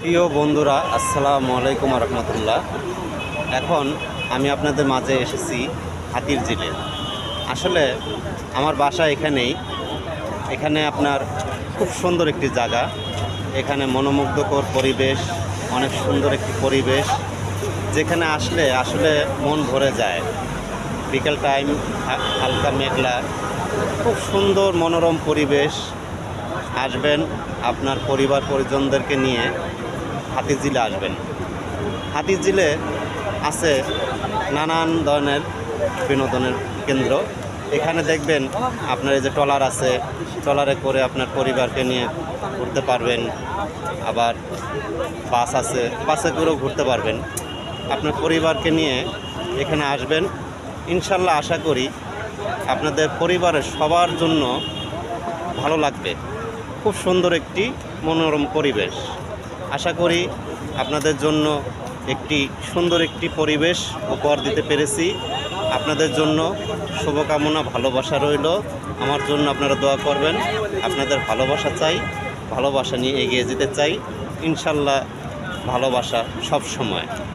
প্রিয় বন্ধুরা, আসসালামু আলাইকুম রহমতুল্লাহ। এখন আমি আপনাদের মাঝে এসেছি হাতির ঝিলে। আসলে আমার বাসা এখানেই। এখানে আপনার খুব সুন্দর একটি জায়গা। এখানে মনোমুগ্ধকর পরিবেশ, অনেক সুন্দর একটি পরিবেশ, যেখানে আসলে মন ভরে যায়। বিকেল টাইম, হালকা মেঘলা, খুব সুন্দর মনোরম পরিবেশ। আসবেন আপনার পরিবার পরিজনদেরকে নিয়ে হাতির ঝিলে আসবেন। হাতির ঝিলে আছে নানান ধরনের বিনোদনের কেন্দ্র। এখানে দেখবেন আপনার এই যে ট্রলার আছে, ট্রলারে করে আপনার পরিবারকে নিয়ে ঘুরতে পারবেন। আবার বাস আছে, বাসে করেও ঘুরতে পারবেন। আপনার পরিবারকে নিয়ে এখানে আসবেন, ইনশাল্লাহ আশা করি আপনাদের পরিবারের সবার জন্য ভালো লাগবে। খুব সুন্দর একটি মনোরম পরিবেশ। আশা করি আপনাদের জন্য সুন্দর একটি পরিবেশ উপহার দিতে পেরেছি। আপনাদের জন্য শুভকামনা, ভালোবাসা রইল। আমার জন্য আপনারা দোয়া করবেন। আপনাদের ভালোবাসা চাই, ভালোবাসা নিয়ে এগিয়ে যেতে চাই। ইনশাল্লাহ ভালোবাসা সব সময়।